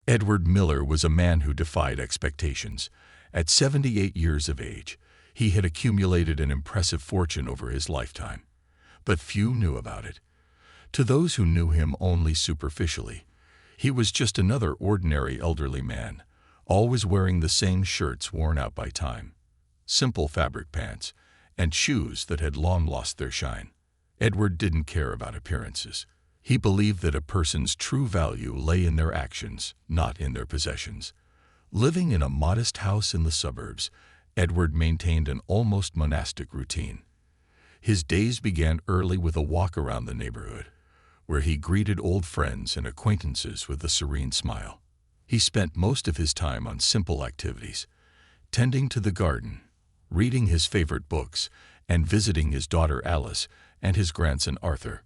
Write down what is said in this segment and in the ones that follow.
Edward Miller was a man who defied expectations. At 78 years of age, he had accumulated an impressive fortune over his lifetime. But few knew about it. To those who knew him only superficially, he was just another ordinary elderly man, always wearing the same shirts worn out by time, simple fabric pants, and shoes that had long lost their shine. Edward didn't care about appearances. He believed that a person's true value lay in their actions, not in their possessions. Living in a modest house in the suburbs, Edward maintained an almost monastic routine. His days began early with a walk around the neighborhood, where he greeted old friends and acquaintances with a serene smile. He spent most of his time on simple activities, tending to the garden, reading his favorite books, and visiting his daughter Alice and his grandson Arthur.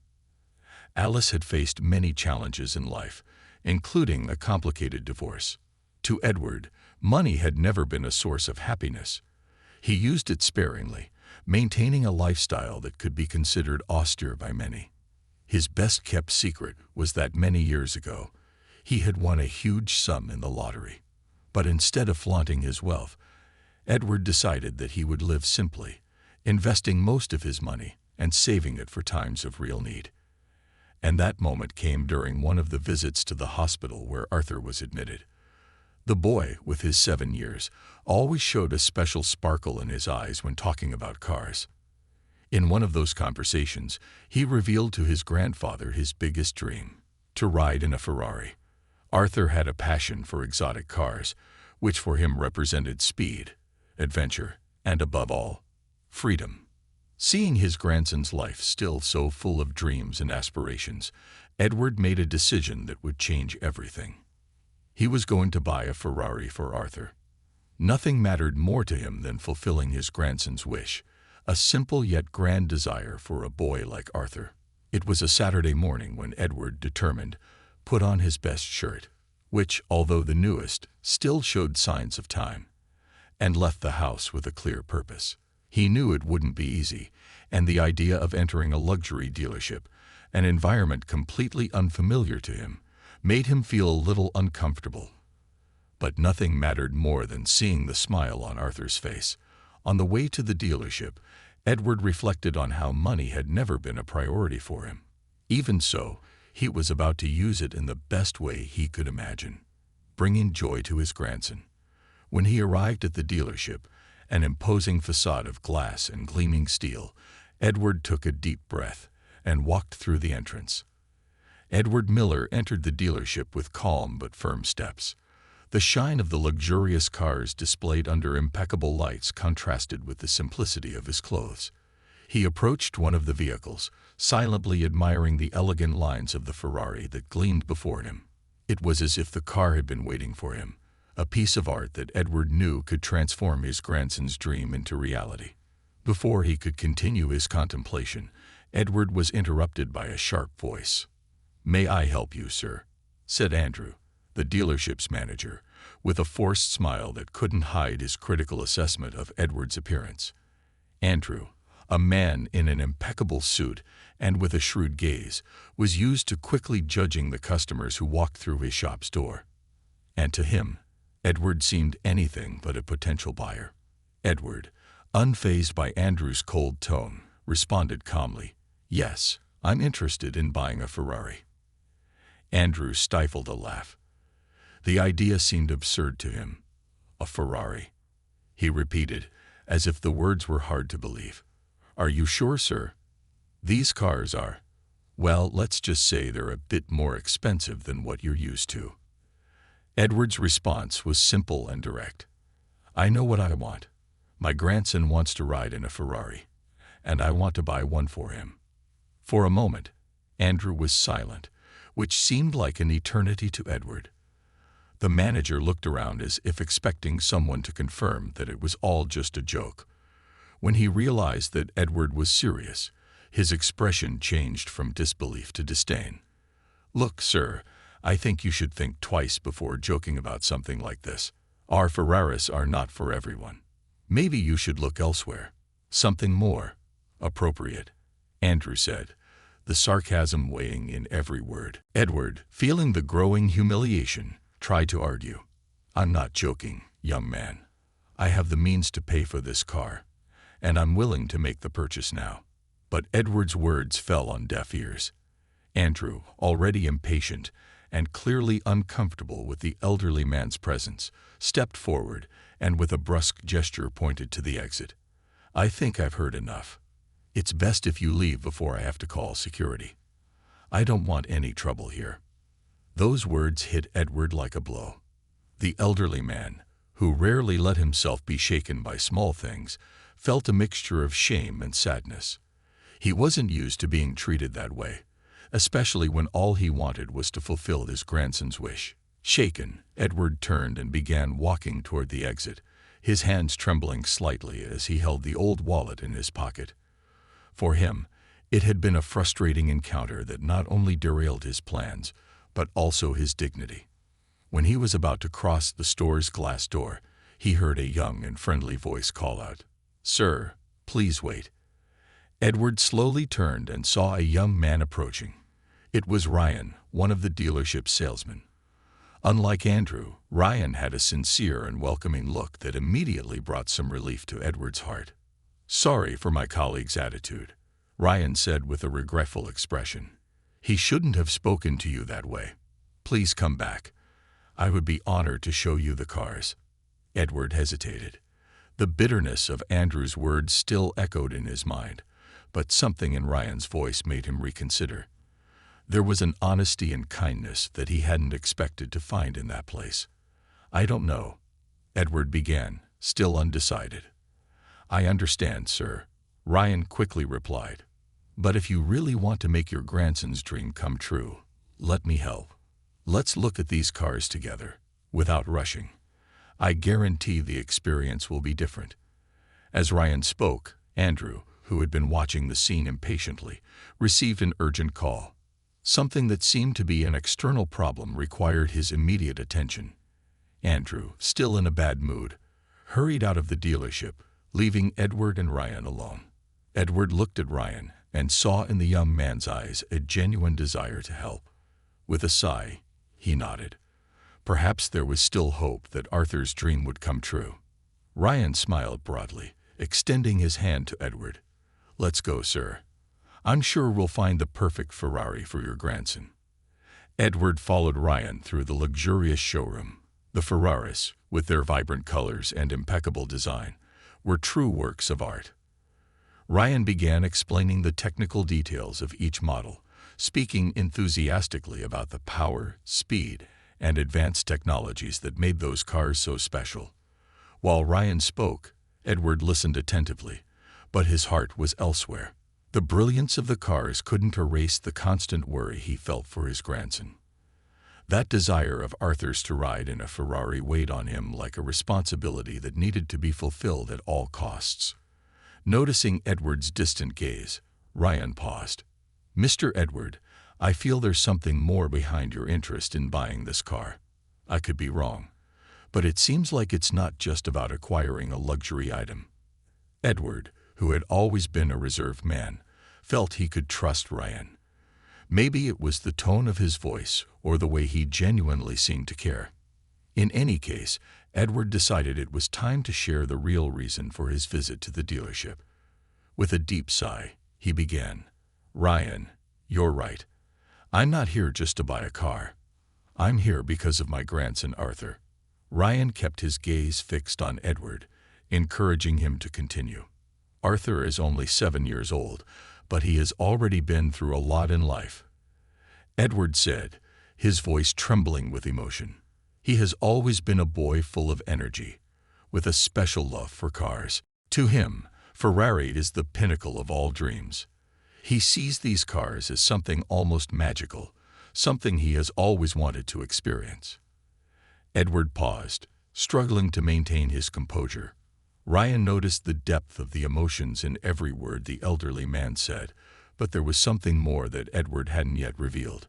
Alice had faced many challenges in life, including a complicated divorce. To Edward, money had never been a source of happiness. He used it sparingly, maintaining a lifestyle that could be considered austere by many. His best-kept secret was that many years ago, he had won a huge sum in the lottery. But instead of flaunting his wealth, Edward decided that he would live simply, investing most of his money and saving it for times of real need. And that moment came during one of the visits to the hospital where Arthur was admitted. The boy, with his 7 years, always showed a special sparkle in his eyes when talking about cars. In one of those conversations, he revealed to his grandfather his biggest dream, to ride in a Ferrari. Arthur had a passion for exotic cars, which for him represented speed, adventure, and above all, freedom. Seeing his grandson's life still so full of dreams and aspirations, Edward made a decision that would change everything. He was going to buy a Ferrari for Arthur. Nothing mattered more to him than fulfilling his grandson's wish, a simple yet grand desire for a boy like Arthur. It was a Saturday morning when Edward, determined, put on his best shirt, which, although the newest, still showed signs of time, and left the house with a clear purpose. He knew it wouldn't be easy, and the idea of entering a luxury dealership, an environment completely unfamiliar to him, made him feel a little uncomfortable. But nothing mattered more than seeing the smile on Arthur's face. On the way to the dealership, Edward reflected on how money had never been a priority for him. Even so, he was about to use it in the best way he could imagine, bringing joy to his grandson. When he arrived at the dealership, an imposing facade of glass and gleaming steel, Edward took a deep breath and walked through the entrance. Edward Miller entered the dealership with calm but firm steps. The shine of the luxurious cars displayed under impeccable lights contrasted with the simplicity of his clothes. He approached one of the vehicles, silently admiring the elegant lines of the Ferrari that gleamed before him. It was as if the car had been waiting for him, a piece of art that Edward knew could transform his grandson's dream into reality. Before he could continue his contemplation, Edward was interrupted by a sharp voice. "May I help you, sir?" said Andrew, the dealership's manager, with a forced smile that couldn't hide his critical assessment of Edward's appearance. Andrew, a man in an impeccable suit and with a shrewd gaze, was used to quickly judging the customers who walked through his shop's door. And to him, Edward seemed anything but a potential buyer. Edward, unfazed by Andrew's cold tone, responded calmly, "Yes, I'm interested in buying a Ferrari." Andrew stifled a laugh. The idea seemed absurd to him. "A Ferrari," he repeated, as if the words were hard to believe. "Are you sure, sir? These cars are, well, let's just say they're a bit more expensive than what you're used to." Edward's response was simple and direct. "I know what I want. My grandson wants to ride in a Ferrari, and I want to buy one for him." For a moment, Andrew was silent, which seemed like an eternity to Edward. The manager looked around as if expecting someone to confirm that it was all just a joke. When he realized that Edward was serious, his expression changed from disbelief to disdain. "Look, sir, I think you should think twice before joking about something like this. Our Ferraris are not for everyone. Maybe you should look elsewhere. Something more appropriate," Andrew said, the sarcasm weighing in every word. Edward, feeling the growing humiliation, tried to argue. "I'm not joking, young man. I have the means to pay for this car, and I'm willing to make the purchase now." But Edward's words fell on deaf ears. Andrew, already impatient and clearly uncomfortable with the elderly man's presence, stepped forward and with a brusque gesture pointed to the exit. "I think I've heard enough. It's best if you leave before I have to call security. I don't want any trouble here." Those words hit Edward like a blow. The elderly man, who rarely let himself be shaken by small things, felt a mixture of shame and sadness. He wasn't used to being treated that way, especially when all he wanted was to fulfill his grandson's wish. Shaken, Edward turned and began walking toward the exit, his hands trembling slightly as he held the old wallet in his pocket. For him, it had been a frustrating encounter that not only derailed his plans, but also his dignity. When he was about to cross the store's glass door, he heard a young and friendly voice call out, "Sir, please wait." Edward slowly turned and saw a young man approaching. It was Ryan, one of the dealership's salesmen. Unlike Andrew, Ryan had a sincere and welcoming look that immediately brought some relief to Edward's heart. "Sorry for my colleague's attitude," Ryan said with a regretful expression. "He shouldn't have spoken to you that way. Please come back. I would be honored to show you the cars." Edward hesitated. The bitterness of Andrew's words still echoed in his mind, but something in Ryan's voice made him reconsider. There was an honesty and kindness that he hadn't expected to find in that place. "I don't know," Edward began, still undecided. "I understand, sir," Ryan quickly replied. "But if you really want to make your grandson's dream come true, let me help. Let's look at these cars together, without rushing. I guarantee the experience will be different." As Ryan spoke, Andrew, who had been watching the scene impatiently, received an urgent call. Something that seemed to be an external problem required his immediate attention. Andrew, still in a bad mood, hurried out of the dealership, leaving Edward and Ryan alone. Edward looked at Ryan and saw in the young man's eyes a genuine desire to help. With a sigh, he nodded. Perhaps there was still hope that Arthur's dream would come true. Ryan smiled broadly, extending his hand to Edward. "Let's go, sir. I'm sure we'll find the perfect Ferrari for your grandson." Edward followed Ryan through the luxurious showroom. The Ferraris, with their vibrant colors and impeccable design, were true works of art. Ryan began explaining the technical details of each model, speaking enthusiastically about the power, speed, and advanced technologies that made those cars so special. While Ryan spoke, Edward listened attentively, but his heart was elsewhere. The brilliance of the cars couldn't erase the constant worry he felt for his grandson. That desire of Arthur's to ride in a Ferrari weighed on him like a responsibility that needed to be fulfilled at all costs. Noticing Edward's distant gaze, Ryan paused. "Mr. Edward, I feel there's something more behind your interest in buying this car. I could be wrong, but it seems like it's not just about acquiring a luxury item." Edward, who had always been a reserved man, felt he could trust Ryan. Maybe it was the tone of his voice or the way he genuinely seemed to care. In any case, Edward decided it was time to share the real reason for his visit to the dealership. With a deep sigh, he began, "Ryan, you're right. I'm not here just to buy a car. I'm here because of my grandson Arthur." Ryan kept his gaze fixed on Edward, encouraging him to continue. "Arthur is only 7 years old, but he has already been through a lot in life," Edward said, his voice trembling with emotion. "He has always been a boy full of energy, with a special love for cars. To him, Ferrari is the pinnacle of all dreams. He sees these cars as something almost magical, something he has always wanted to experience." Edward paused, struggling to maintain his composure. Ryan noticed the depth of the emotions in every word the elderly man said, but there was something more that Edward hadn't yet revealed.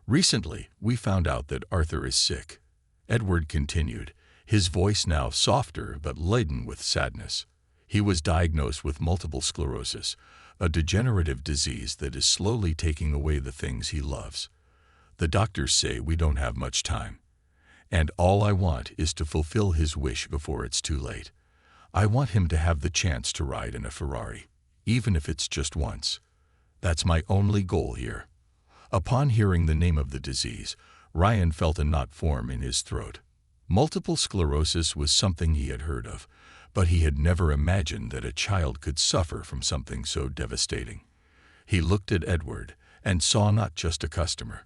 "Recently, we found out that Arthur is sick," Edward continued, his voice now softer but laden with sadness. "He was diagnosed with multiple sclerosis, a degenerative disease that is slowly taking away the things he loves. The doctors say we don't have much time." And all I want is to fulfill his wish before it's too late. I want him to have the chance to ride in a Ferrari, even if it's just once. That's my only goal here." Upon hearing the name of the disease, Ryan felt a knot form in his throat. Multiple sclerosis was something he had heard of, but he had never imagined that a child could suffer from something so devastating. He looked at Edward and saw not just a customer,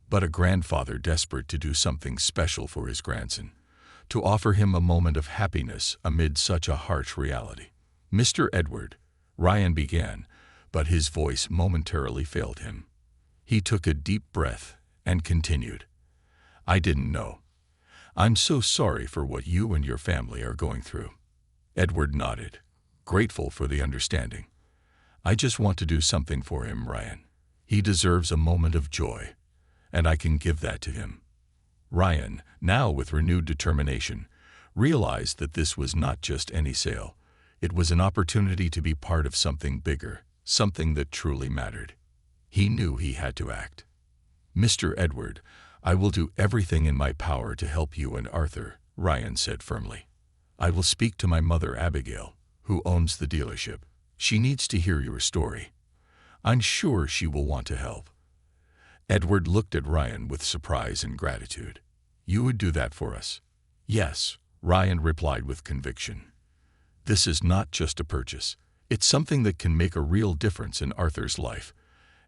but a grandfather desperate to do something special for his grandson, to offer him a moment of happiness amid such a harsh reality. "Mr. Edward," Ryan began, but his voice momentarily failed him. He took a deep breath and continued, "I didn't know. I'm so sorry for what you and your family are going through." Edward nodded, grateful for the understanding. "I just want to do something for him, Ryan. He deserves a moment of joy, and I can give that to him." Ryan, now with renewed determination, realized that this was not just any sale. It was an opportunity to be part of something bigger, something that truly mattered. He knew he had to act. "Mr. Edward, I will do everything in my power to help you and Arthur," Ryan said firmly. "I will speak to my mother Abigail, who owns the dealership. She needs to hear your story. I'm sure she will want to help." Edward looked at Ryan with surprise and gratitude. "You would do that for us?" "Yes," Ryan replied with conviction. "This is not just a purchase. It's something that can make a real difference in Arthur's life,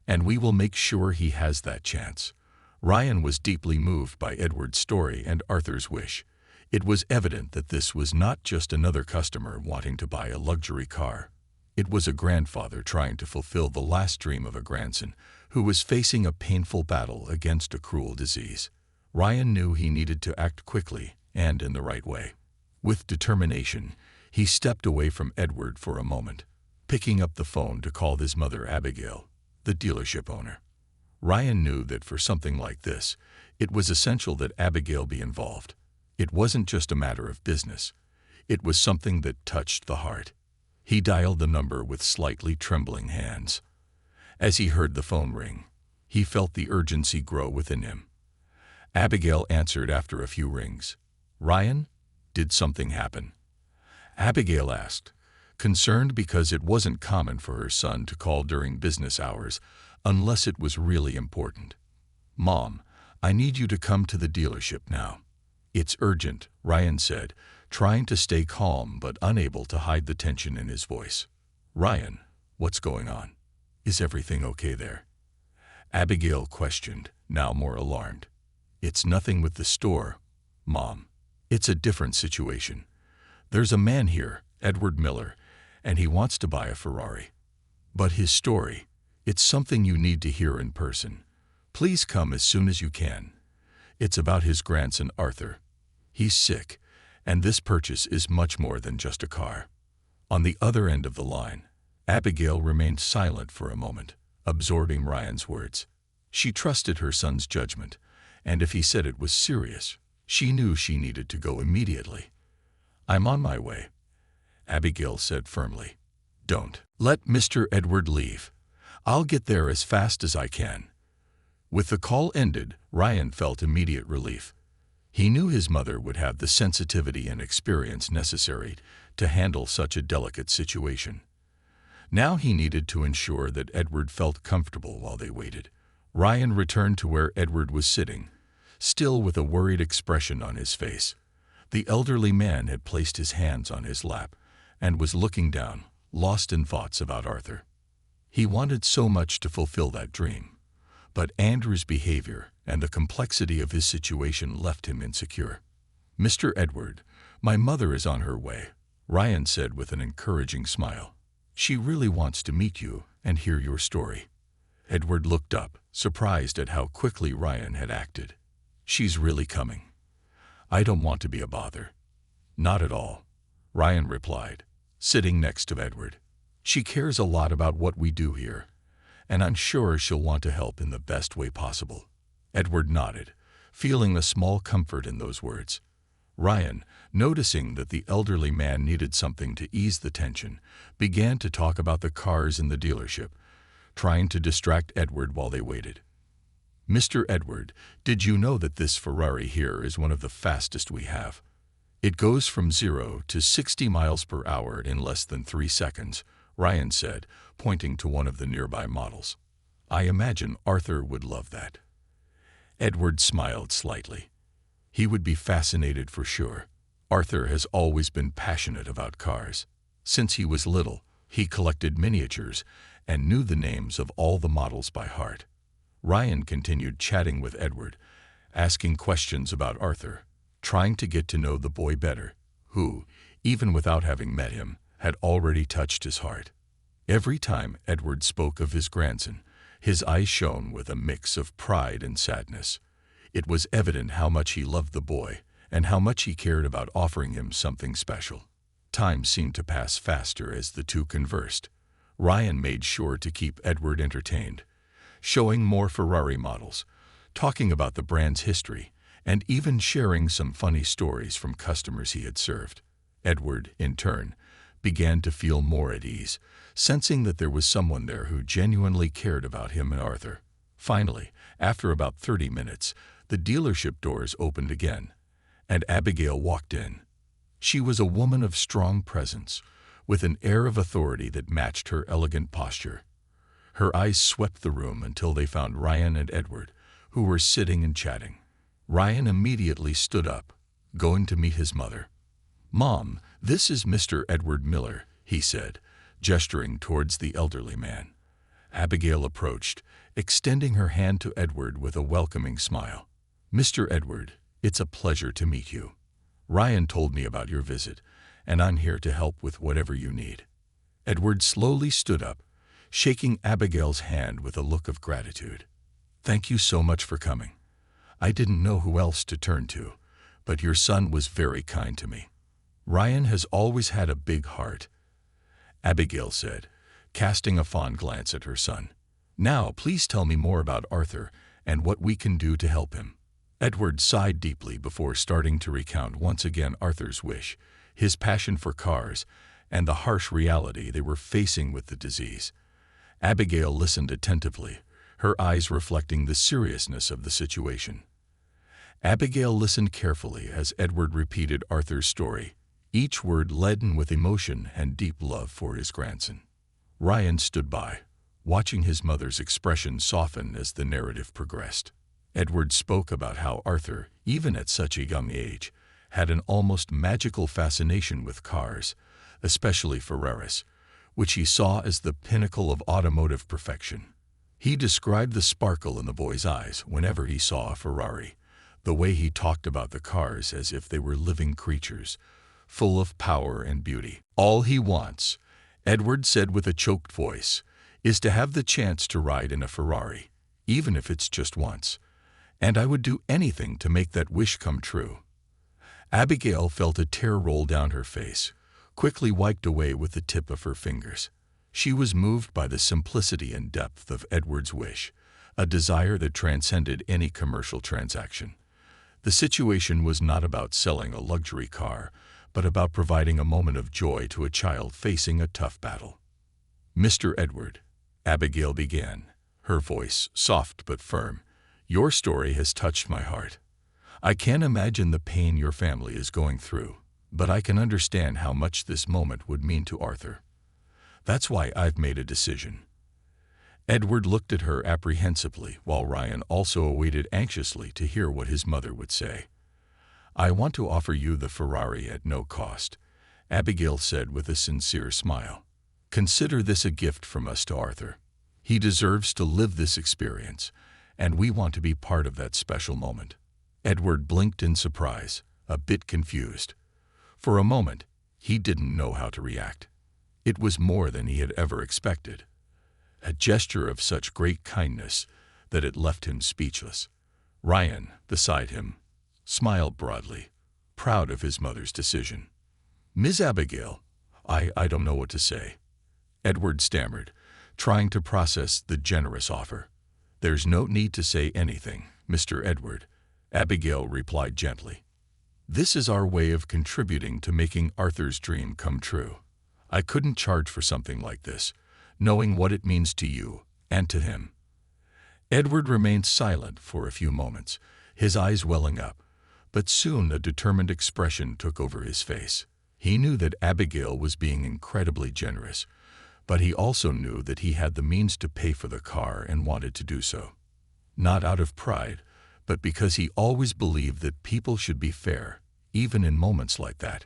and we will make sure he has that chance." Ryan was deeply moved by Edward's story and Arthur's wish. It was evident that this was not just another customer wanting to buy a luxury car. It was a grandfather trying to fulfill the last dream of a grandson who was facing a painful battle against a cruel disease. Ryan knew he needed to act quickly and in the right way. With determination, he stepped away from Edward for a moment, picking up the phone to call his mother Abigail, the dealership owner. Ryan knew that for something like this, it was essential that Abigail be involved. It wasn't just a matter of business. It was something that touched the heart. He dialed the number with slightly trembling hands. As he heard the phone ring, he felt the urgency grow within him. Abigail answered after a few rings. "Ryan, did something happen?" Abigail asked, concerned because it wasn't common for her son to call during business hours unless it was really important. "Mom, I need you to come to the dealership now." "It's urgent," Ryan said, trying to stay calm but unable to hide the tension in his voice. "Ryan, what's going on? Is everything okay there?" Abigail questioned, now more alarmed. "It's nothing with the store, Mom. It's a different situation. There's a man here, Edward Miller, and he wants to buy a Ferrari. But his story, it's something you need to hear in person. Please come as soon as you can. It's about his grandson Arthur. He's sick, and this purchase is much more than just a car." On the other end of the line, Abigail remained silent for a moment, absorbing Ryan's words. She trusted her son's judgment, and if he said it was serious, she knew she needed to go immediately. "I'm on my way," Abigail said firmly. "Don't let Mr. Edward leave. I'll get there as fast as I can." With the call ended, Ryan felt immediate relief. He knew his mother would have the sensitivity and experience necessary to handle such a delicate situation. Now he needed to ensure that Edward felt comfortable while they waited. Ryan returned to where Edward was sitting, still with a worried expression on his face. The elderly man had placed his hands on his lap and was looking down, lost in thoughts about Arthur. He wanted so much to fulfill that dream, but Andrew's behavior and the complexity of his situation left him insecure. "Mr. Edward, my mother is on her way," Ryan said with an encouraging smile. "She really wants to meet you and hear your story." Edward looked up, surprised at how quickly Ryan had acted. "She's really coming. I don't want to be a bother." "Not at all," Ryan replied, sitting next to Edward. "She cares a lot about what we do here, and I'm sure she'll want to help in the best way possible." Edward nodded, feeling a small comfort in those words. Ryan, noticing that the elderly man needed something to ease the tension, began to talk about the cars in the dealership, trying to distract Edward while they waited. "Mr. Edward, did you know that this Ferrari here is one of the fastest we have? It goes from 0 to 60 miles per hour in less than 3 seconds," Ryan said, pointing to one of the nearby models. "I imagine Arthur would love that." Edward smiled slightly. He would be fascinated for sure. Arthur has always been passionate about cars. Since he was little, he collected miniatures and knew the names of all the models by heart. Ryan continued chatting with Edward, asking questions about Arthur, trying to get to know the boy better, who, even without having met him, had already touched his heart. Every time Edward spoke of his grandson, his eyes shone with a mix of pride and sadness. It was evident how much he loved the boy and how much he cared about offering him something special. Time seemed to pass faster as the two conversed. Ryan made sure to keep Edward entertained, showing more Ferrari models, talking about the brand's history, and even sharing some funny stories from customers he had served. Edward, in turn, began to feel more at ease, sensing that there was someone there who genuinely cared about him and Arthur. Finally, after about 30 minutes, the dealership doors opened again, and Abigail walked in. She was a woman of strong presence, with an air of authority that matched her elegant posture. Her eyes swept the room until they found Ryan and Edward, who were sitting and chatting. Ryan immediately stood up, going to meet his mother. "Mom, this is Mr. Edward Miller," he said, gesturing towards the elderly man. Abigail approached, extending her hand to Edward with a welcoming smile. "Mr. Edward, it's a pleasure to meet you. Ryan told me about your visit, and I'm here to help with whatever you need." Edward slowly stood up, shaking Abigail's hand with a look of gratitude. "Thank you so much for coming. I didn't know who else to turn to, but your son was very kind to me. Ryan has always had a big heart," Abigail said, casting a fond glance at her son. "Now, please tell me more about Arthur and what we can do to help him." Edward sighed deeply before starting to recount once again Arthur's wish, his passion for cars, and the harsh reality they were facing with the disease. Abigail listened attentively, her eyes reflecting the seriousness of the situation. Abigail listened carefully as Edward repeated Arthur's story, each word laden with emotion and deep love for his grandson. Ryan stood by, watching his mother's expression soften as the narrative progressed. Edward spoke about how Arthur, even at such a young age, had an almost magical fascination with cars, especially Ferraris, which he saw as the pinnacle of automotive perfection. He described the sparkle in the boy's eyes whenever he saw a Ferrari, the way he talked about the cars as if they were living creatures, full of power and beauty. "All he wants," Edward said with a choked voice, "is to have the chance to ride in a Ferrari, even if it's just once. And I would do anything to make that wish come true." Abigail felt a tear roll down her face, quickly wiped away with the tip of her fingers. She was moved by the simplicity and depth of Edward's wish, a desire that transcended any commercial transaction. The situation was not about selling a luxury car, but about providing a moment of joy to a child facing a tough battle. "Mr. Edward," Abigail began, her voice soft but firm, "your story has touched my heart. I can't imagine the pain your family is going through, but I can understand how much this moment would mean to Arthur. That's why I've made a decision." Edward looked at her apprehensively, while Ryan also awaited anxiously to hear what his mother would say. "I want to offer you the Ferrari at no cost," Abigail said with a sincere smile. "Consider this a gift from us to Arthur. He deserves to live this experience, and we want to be part of that special moment." Edward blinked in surprise, a bit confused. For a moment, he didn't know how to react. It was more than he had ever expected, a gesture of such great kindness that it left him speechless. Ryan, beside him, smiled broadly, proud of his mother's decision. "Ms. Abigail, I don't know what to say," Edward stammered, trying to process the generous offer. "There's no need to say anything, Mr. Edward," Abigail replied gently. "This is our way of contributing to making Arthur's dream come true. I couldn't charge for something like this, knowing what it means to you and to him." Edward remained silent for a few moments, his eyes welling up, but soon a determined expression took over his face. He knew that Abigail was being incredibly generous, but he also knew that he had the means to pay for the car and wanted to do so. Not out of pride, but because he always believed that people should be fair, even in moments like that.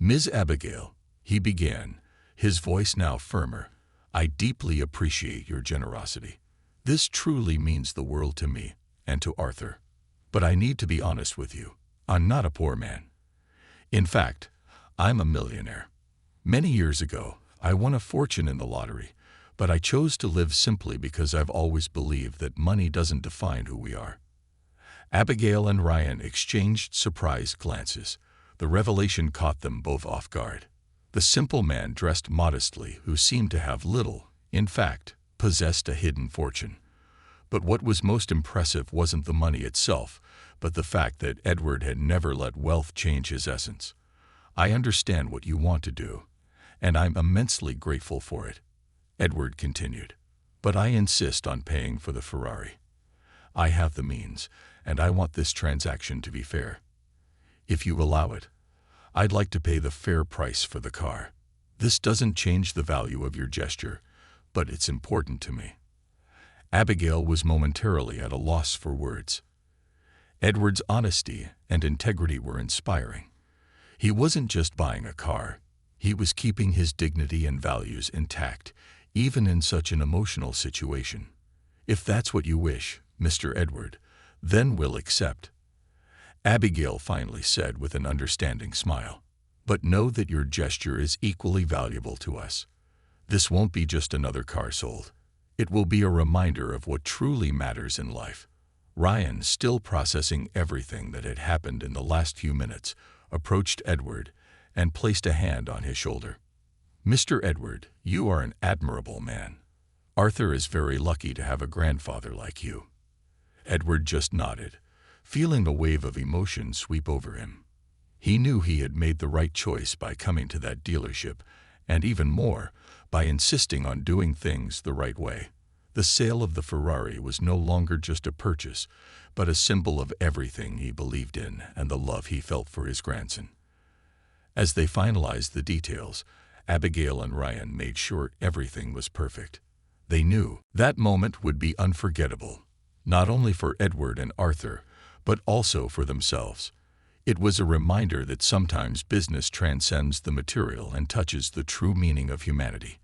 "Ms. Abigail," he began, his voice now firmer, "I deeply appreciate your generosity. This truly means the world to me and to Arthur. But I need to be honest with you. I'm not a poor man. In fact, I'm a millionaire. Many years ago, I won a fortune in the lottery, but I chose to live simply because I've always believed that money doesn't define who we are." Abigail and Ryan exchanged surprised glances. The revelation caught them both off guard. The simple man dressed modestly, who seemed to have little, in fact, possessed a hidden fortune. But what was most impressive wasn't the money itself, but the fact that Edward had never let wealth change his essence. "I understand what you want to do, and I'm immensely grateful for it," Edward continued. "But I insist on paying for the Ferrari. I have the means, and I want this transaction to be fair. If you allow it, I'd like to pay the fair price for the car. This doesn't change the value of your gesture, but it's important to me." Abigail was momentarily at a loss for words. Edward's honesty and integrity were inspiring. He wasn't just buying a car, he was keeping his dignity and values intact, even in such an emotional situation. "If that's what you wish, Mr. Edward, then we'll accept," Abigail finally said with an understanding smile. "But know that your gesture is equally valuable to us. This won't be just another car sold. It will be a reminder of what truly matters in life." Ryan, still processing everything that had happened in the last few minutes, approached Edward and placed a hand on his shoulder. "Mr. Edward, you are an admirable man. Arthur is very lucky to have a grandfather like you." Edward just nodded, feeling a wave of emotion sweep over him. He knew he had made the right choice by coming to that dealership, and even more, by insisting on doing things the right way. The sale of the Ferrari was no longer just a purchase, but a symbol of everything he believed in and the love he felt for his grandson. As they finalized the details, Abigail and Ryan made sure everything was perfect. They knew that moment would be unforgettable, not only for Edward and Arthur, but also for themselves. It was a reminder that sometimes business transcends the material and touches the true meaning of humanity.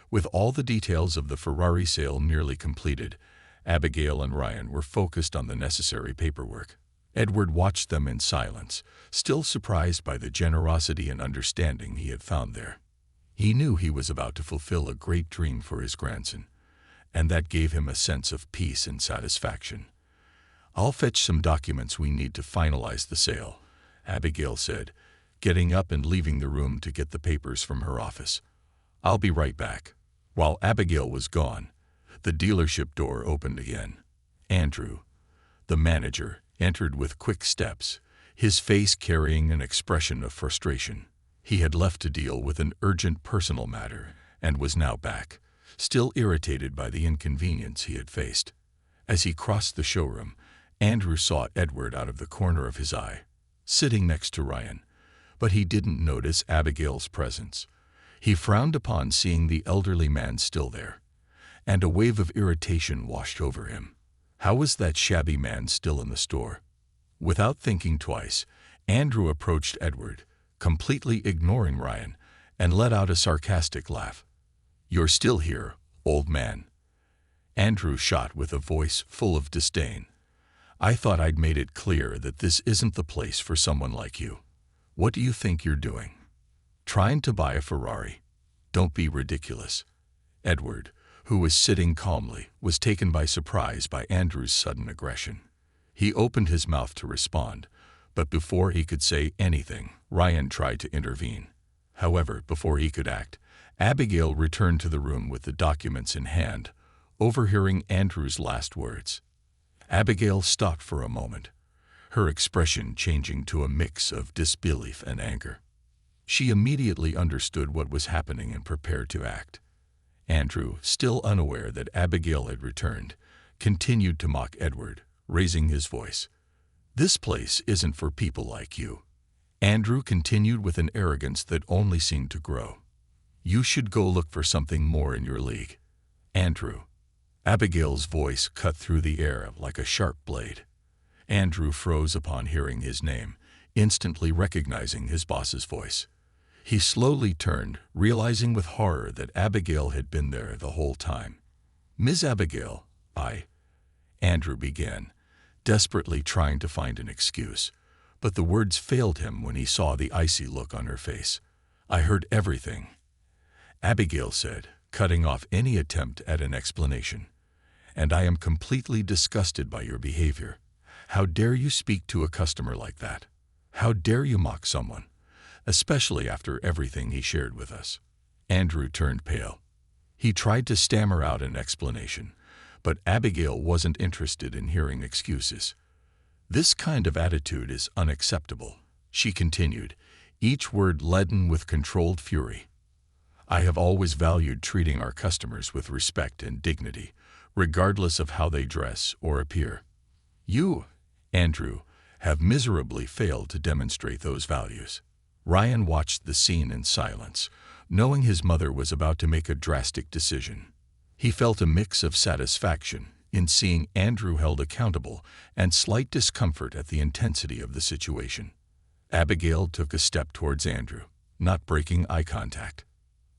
With all the details of the Ferrari sale nearly completed, Abigail and Ryan were focused on the necessary paperwork. Edward watched them in silence, still surprised by the generosity and understanding he had found there. He knew he was about to fulfill a great dream for his grandson, and that gave him a sense of peace and satisfaction. "I'll fetch some documents we need to finalize the sale," Abigail said, getting up and leaving the room to get the papers from her office. "I'll be right back." While Abigail was gone, the dealership door opened again. Andrew, the manager, entered with quick steps, his face carrying an expression of frustration. He had left to deal with an urgent personal matter and was now back, still irritated by the inconvenience he had faced. As he crossed the showroom, Andrew saw Edward out of the corner of his eye, sitting next to Ryan, but he didn't notice Abigail's presence. He frowned upon seeing the elderly man still there, and a wave of irritation washed over him. How was that shabby man still in the store? Without thinking twice, Andrew approached Edward, completely ignoring Ryan, and let out a sarcastic laugh. "You're still here, old man." Andrew shot with a voice full of disdain. "I thought I'd made it clear that this isn't the place for someone like you. What do you think you're doing? Trying to buy a Ferrari? Don't be ridiculous." Edward, who was sitting calmly, was taken by surprise by Andrew's sudden aggression. He opened his mouth to respond, but before he could say anything, Ryan tried to intervene. However, before he could act, Abigail returned to the room with the documents in hand, overhearing Andrew's last words. Abigail stopped for a moment, her expression changing to a mix of disbelief and anger. She immediately understood what was happening and prepared to act. Andrew, still unaware that Abigail had returned, continued to mock Edward, raising his voice. "This place isn't for people like you." Andrew continued with an arrogance that only seemed to grow. "You should go look for something more in your league." "Andrew." Abigail's voice cut through the air like a sharp blade. Andrew froze upon hearing his name, instantly recognizing his boss's voice. He slowly turned, realizing with horror that Abigail had been there the whole time. "Miss Abigail, Andrew began, desperately trying to find an excuse, but the words failed him when he saw the icy look on her face. "I heard everything," Abigail said, cutting off any attempt at an explanation. "And I am completely disgusted by your behavior. How dare you speak to a customer like that? How dare you mock someone, especially after everything he shared with us?" Andrew turned pale. He tried to stammer out an explanation, but Abigail wasn't interested in hearing excuses. "This kind of attitude is unacceptable," she continued, each word leaden with controlled fury. "I have always valued treating our customers with respect and dignity, regardless of how they dress or appear. You, Andrew, have miserably failed to demonstrate those values." Ryan watched the scene in silence, knowing his mother was about to make a drastic decision. He felt a mix of satisfaction in seeing Andrew held accountable and slight discomfort at the intensity of the situation. Abigail took a step towards Andrew, not breaking eye contact.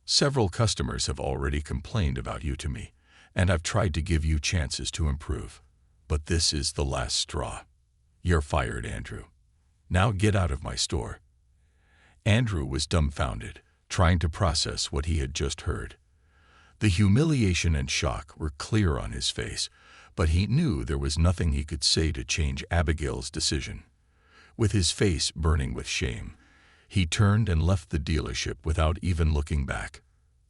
"Several customers have already complained about you to me, and I've tried to give you chances to improve. But this is the last straw. You're fired, Andrew. Now get out of my store." Andrew was dumbfounded, trying to process what he had just heard. The humiliation and shock were clear on his face, but he knew there was nothing he could say to change Abigail's decision. With his face burning with shame, he turned and left the dealership without even looking back.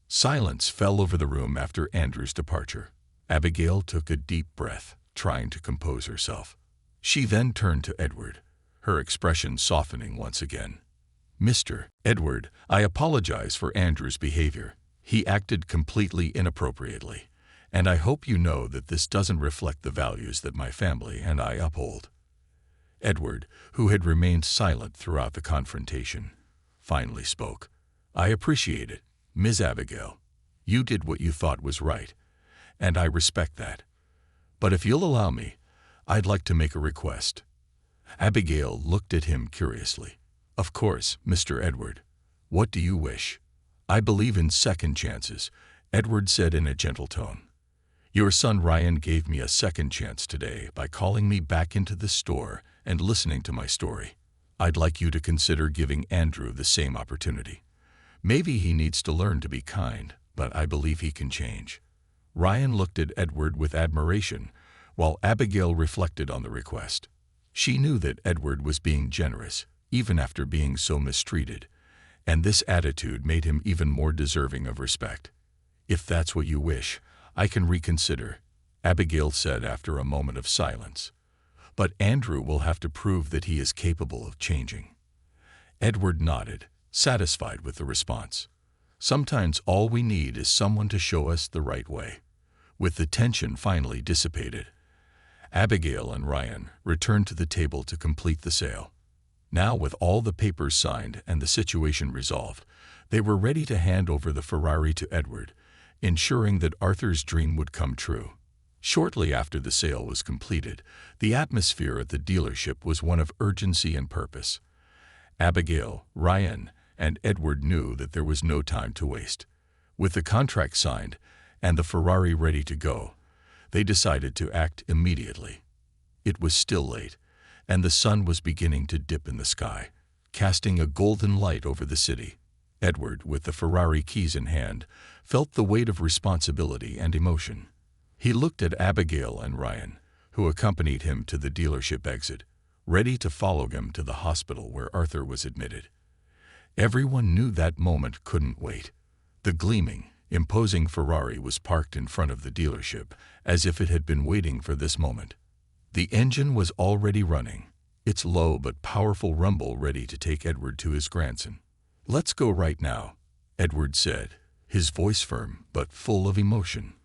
Silence fell over the room after Andrew's departure. Abigail took a deep breath, trying to compose herself. She then turned to Edward, her expression softening once again. "Mr. Edward, I apologize for Andrew's behavior. He acted completely inappropriately, and I hope you know that this doesn't reflect the values that my family and I uphold." Edward, who had remained silent throughout the confrontation, finally spoke. "I appreciate it, Ms. Abigail. You did what you thought was right, and I respect that. But if you'll allow me, I'd like to make a request." Abigail looked at him curiously. "Of course, Mr. Edward. What do you wish?" "I believe in second chances," Edward said in a gentle tone. "Your son Ryan gave me a second chance today by calling me back into the store and listening to my story. I'd like you to consider giving Andrew the same opportunity. Maybe he needs to learn to be kind, but I believe he can change." Ryan looked at Edward with admiration, while Abigail reflected on the request. She knew that Edward was being generous, even after being so mistreated, and this attitude made him even more deserving of respect. "If that's what you wish, I can reconsider," Abigail said after a moment of silence. "But Andrew will have to prove that he is capable of changing." Edward nodded, satisfied with the response. Sometimes all we need is someone to show us the right way. With the tension finally dissipated, Abigail and Ryan returned to the table to complete the sale. Now, with all the papers signed and the situation resolved, they were ready to hand over the Ferrari to Edward, ensuring that Arthur's dream would come true. Shortly after the sale was completed, the atmosphere at the dealership was one of urgency and purpose. Abigail, Ryan, and Edward knew that there was no time to waste. With the contract signed and the Ferrari ready to go, they decided to act immediately. It was still late, and the sun was beginning to dip in the sky, casting a golden light over the city. Edward, with the Ferrari keys in hand, felt the weight of responsibility and emotion. He looked at Abigail and Ryan, who accompanied him to the dealership exit, ready to follow him to the hospital where Arthur was admitted. Everyone knew that moment couldn't wait. The gleaming, imposing Ferrari was parked in front of the dealership, as if it had been waiting for this moment. The engine was already running, its low but powerful rumble ready to take Edward to his grandson. "Let's go right now," Edward said, his voice firm but full of emotion.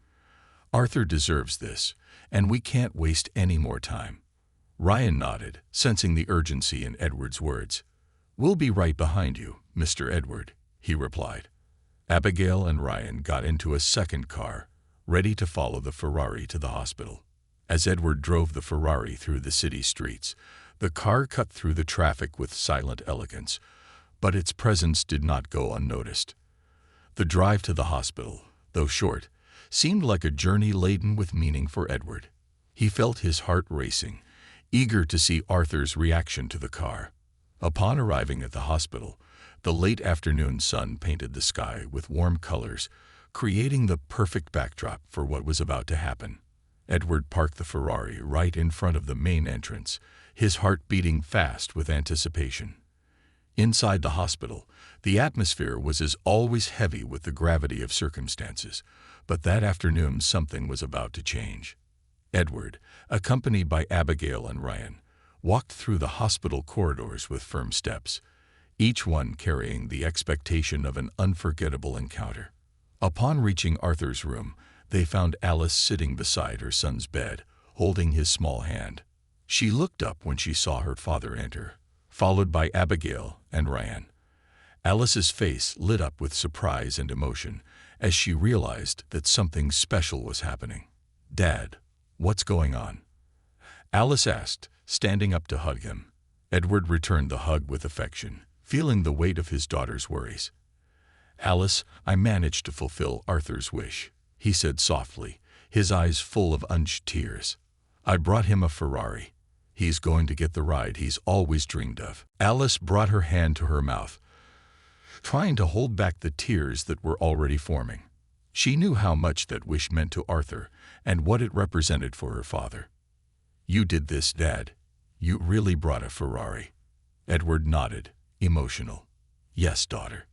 Arthur deserves this, and we can't waste any more time. Ryan nodded, sensing the urgency in Edward's words. "We'll be right behind you, Mr. Edward," he replied. Abigail and Ryan got into a second car, ready to follow the Ferrari to the hospital. As Edward drove the Ferrari through the city streets, the car cut through the traffic with silent elegance, but its presence did not go unnoticed. The drive to the hospital, though short, seemed like a journey laden with meaning for Edward. He felt his heart racing, eager to see Arthur's reaction to the car. Upon arriving at the hospital, the late afternoon sun painted the sky with warm colors, creating the perfect backdrop for what was about to happen. Edward parked the Ferrari right in front of the main entrance, his heart beating fast with anticipation. Inside the hospital, the atmosphere was as always heavy with the gravity of circumstances, but that afternoon something was about to change. Edward, accompanied by Abigail and Ryan, walked through the hospital corridors with firm steps, each one carrying the expectation of an unforgettable encounter. Upon reaching Arthur's room, they found Alice sitting beside her son's bed, holding his small hand. She looked up when she saw her father enter, followed by Abigail and Ryan. Alice's face lit up with surprise and emotion as she realized that something special was happening. "Dad, what's going on?" Alice asked, standing up to hug him. Edward returned the hug with affection, feeling the weight of his daughter's worries. "Alice, I managed to fulfill Arthur's wish," he said softly, his eyes full of unshed tears. "I brought him a Ferrari. He's going to get the ride he's always dreamed of." Alice brought her hand to her mouth, trying to hold back the tears that were already forming. She knew how much that wish meant to Arthur and what it represented for her father. "You did this, Dad. You really brought a Ferrari." Edward nodded, emotional. "Yes, daughter.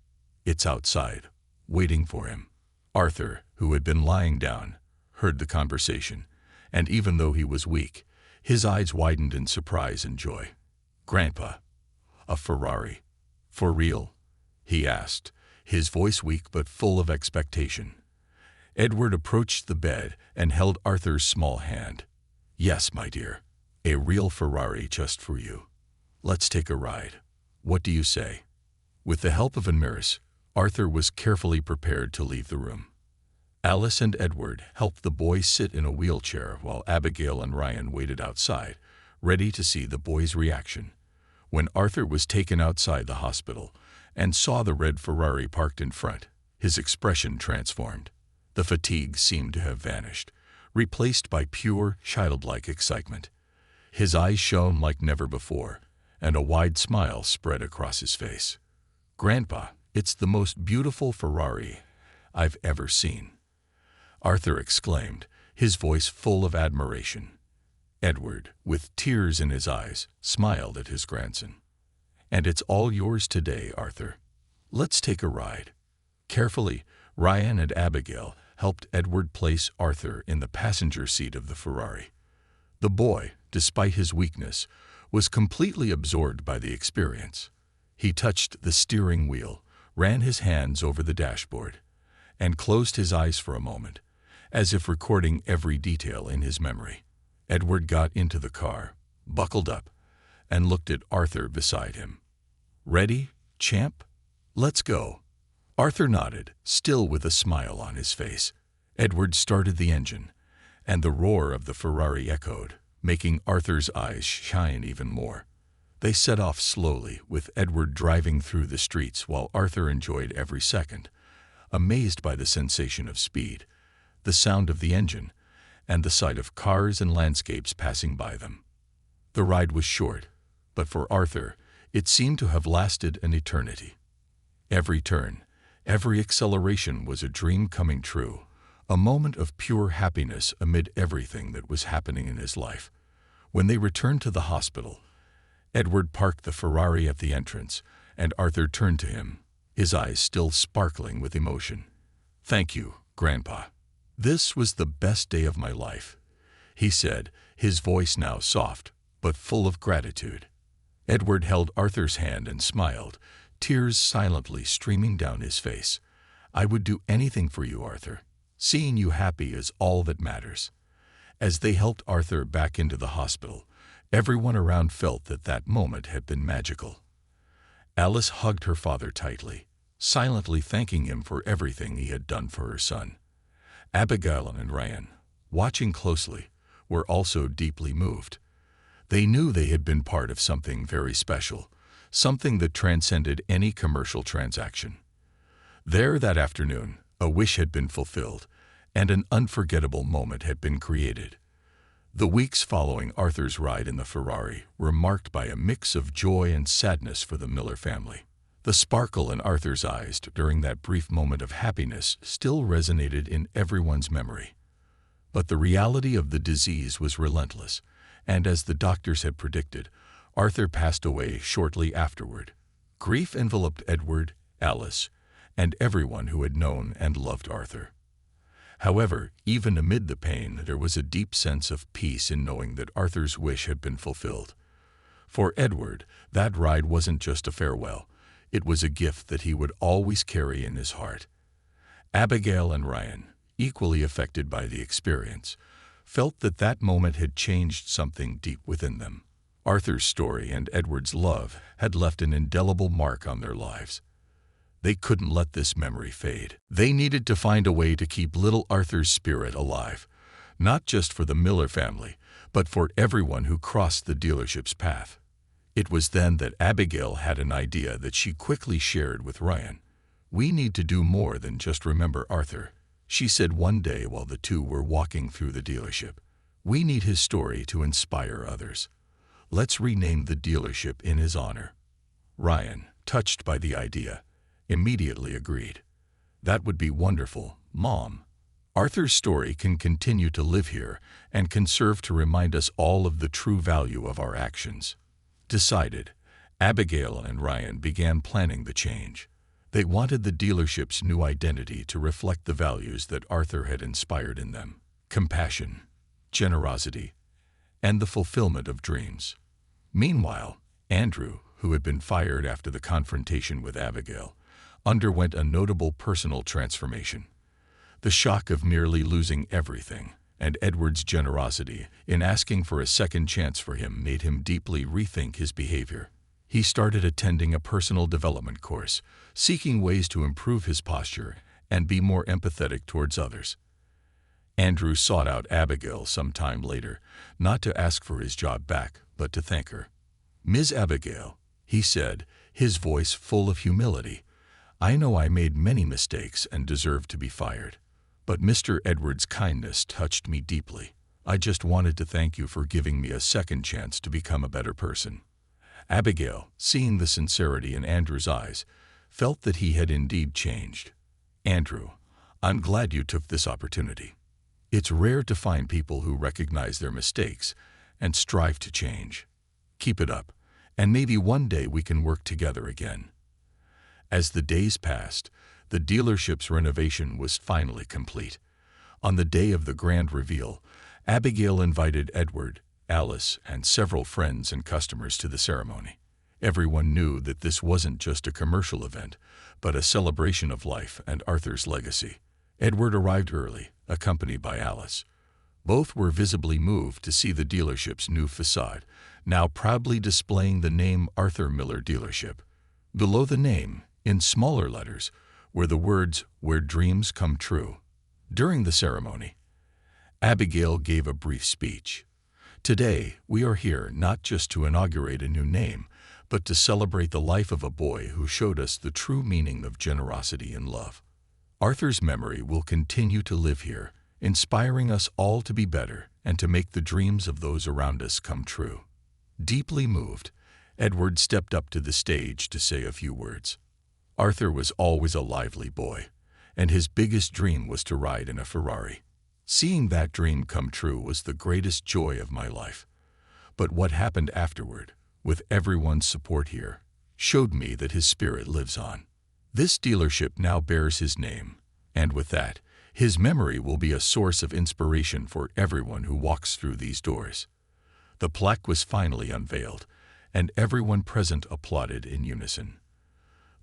It's outside, waiting for him." Arthur, who had been lying down, heard the conversation, and even though he was weak, his eyes widened in surprise and joy. "Grandpa, a Ferrari? For real?" he asked, his voice weak but full of expectation. Edward approached the bed and held Arthur's small hand. "Yes, my dear, a real Ferrari just for you. Let's take a ride. What do you say?" With the help of a nurse, Arthur was carefully prepared to leave the room. Alice and Edward helped the boy sit in a wheelchair while Abigail and Ryan waited outside, ready to see the boy's reaction. When Arthur was taken outside the hospital and saw the red Ferrari parked in front, his expression transformed. The fatigue seemed to have vanished, replaced by pure, childlike excitement. His eyes shone like never before, and a wide smile spread across his face. "Grandpa, it's the most beautiful Ferrari I've ever seen," Arthur exclaimed, his voice full of admiration. Edward, with tears in his eyes, smiled at his grandson. "And it's all yours today, Arthur. Let's take a ride." Carefully, Ryan and Abigail helped Edward place Arthur in the passenger seat of the Ferrari. The boy, despite his weakness, was completely absorbed by the experience. He touched the steering wheel, ran his hands over the dashboard, and closed his eyes for a moment, as if recording every detail in his memory. Edward got into the car, buckled up, and looked at Arthur beside him. "Ready, champ? Let's go." Arthur nodded, still with a smile on his face. Edward started the engine, and the roar of the Ferrari echoed, making Arthur's eyes shine even more. They set off slowly, with Edward driving through the streets while Arthur enjoyed every second, amazed by the sensation of speed, the sound of the engine, and the sight of cars and landscapes passing by them. The ride was short, but for Arthur, it seemed to have lasted an eternity. Every turn, every acceleration was a dream coming true, a moment of pure happiness amid everything that was happening in his life. When they returned to the hospital, Edward parked the Ferrari at the entrance, and Arthur turned to him, his eyes still sparkling with emotion. "Thank you, Grandpa. This was the best day of my life," he said, his voice now soft, but full of gratitude. Edward held Arthur's hand and smiled, tears silently streaming down his face. "I would do anything for you, Arthur. Seeing you happy is all that matters." As they helped Arthur back into the hospital, everyone around felt that that moment had been magical. Alice hugged her father tightly, silently thanking him for everything he had done for her son. Abigail and Ryan, watching closely, were also deeply moved. They knew they had been part of something very special, something that transcended any commercial transaction. There that afternoon, a wish had been fulfilled, and an unforgettable moment had been created. The weeks following Arthur's ride in the Ferrari were marked by a mix of joy and sadness for the Miller family. The sparkle in Arthur's eyes during that brief moment of happiness still resonated in everyone's memory. But the reality of the disease was relentless, and as the doctors had predicted, Arthur passed away shortly afterward. Grief enveloped Edward, Alice, and everyone who had known and loved Arthur. However, even amid the pain, there was a deep sense of peace in knowing that Arthur's wish had been fulfilled. For Edward, that ride wasn't just a farewell, it was a gift that he would always carry in his heart. Abigail and Ryan, equally affected by the experience, felt that that moment had changed something deep within them. Arthur's story and Edward's love had left an indelible mark on their lives. They couldn't let this memory fade. They needed to find a way to keep little Arthur's spirit alive, not just for the Miller family, but for everyone who crossed the dealership's path. It was then that Abigail had an idea that she quickly shared with Ryan. "We need to do more than just remember Arthur," she said one day while the two were walking through the dealership. "We need his story to inspire others. Let's rename the dealership in his honor." Ryan, touched by the idea, immediately agreed. "That would be wonderful, Mom. Arthur's story can continue to live here and can serve to remind us all of the true value of our actions." Decided, Abigail and Ryan began planning the change. They wanted the dealership's new identity to reflect the values that Arthur had inspired in them: compassion, generosity, and the fulfillment of dreams. Meanwhile, Andrew, who had been fired after the confrontation with Abigail, underwent a notable personal transformation. The shock of nearly losing everything, and Edward's generosity in asking for a second chance for him, made him deeply rethink his behavior. He started attending a personal development course, seeking ways to improve his posture and be more empathetic towards others. Andrew sought out Abigail some time later, not to ask for his job back, but to thank her. "Ms. Abigail," he said, his voice full of humility, "I know I made many mistakes and deserve to be fired. But Mr. Edwards' kindness touched me deeply. I just wanted to thank you for giving me a second chance to become a better person." Abigail, seeing the sincerity in Andrew's eyes, felt that he had indeed changed. "Andrew, I'm glad you took this opportunity. It's rare to find people who recognize their mistakes and strive to change. Keep it up, and maybe one day we can work together again." As the days passed, the dealership's renovation was finally complete. On the day of the grand reveal, Abigail invited Edward, Alice, and several friends and customers to the ceremony. Everyone knew that this wasn't just a commercial event, but a celebration of life and Arthur's legacy. Edward arrived early, accompanied by Alice. Both were visibly moved to see the dealership's new facade, now proudly displaying the name Arthur Miller Dealership. Below the name, in smaller letters, were the words, "Where dreams come true." During the ceremony, Abigail gave a brief speech. "Today, we are here not just to inaugurate a new name, but to celebrate the life of a boy who showed us the true meaning of generosity and love. Arthur's memory will continue to live here, inspiring us all to be better and to make the dreams of those around us come true." Deeply moved, Edward stepped up to the stage to say a few words. Arthur was always a lively boy, and his biggest dream was to ride in a Ferrari. Seeing that dream come true was the greatest joy of my life. But what happened afterward, with everyone's support here, showed me that his spirit lives on. This dealership now bears his name, and with that, his memory will be a source of inspiration for everyone who walks through these doors. The plaque was finally unveiled, and everyone present applauded in unison.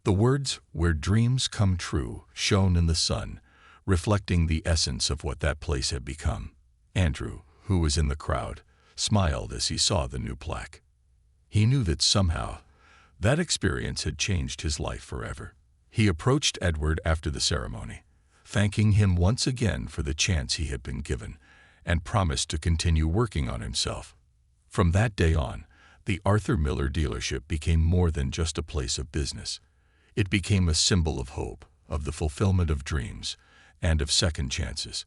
The words, "Where dreams come true," shone in the sun, reflecting the essence of what that place had become. Andrew, who was in the crowd, smiled as he saw the new plaque. He knew that somehow that experience had changed his life forever. He approached Edward after the ceremony, thanking him once again for the chance he had been given, and promised to continue working on himself. From that day on, the Arthur Miller dealership became more than just a place of business. It became a symbol of hope, of the fulfillment of dreams, and of second chances.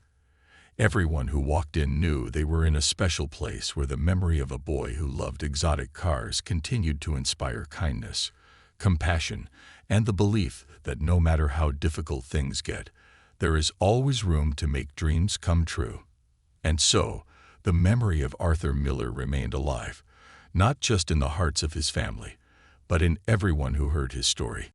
Everyone who walked in knew they were in a special place where the memory of a boy who loved exotic cars continued to inspire kindness, compassion, and the belief that no matter how difficult things get, there is always room to make dreams come true. And so, the memory of Arthur Miller remained alive, not just in the hearts of his family, but in everyone who heard his story.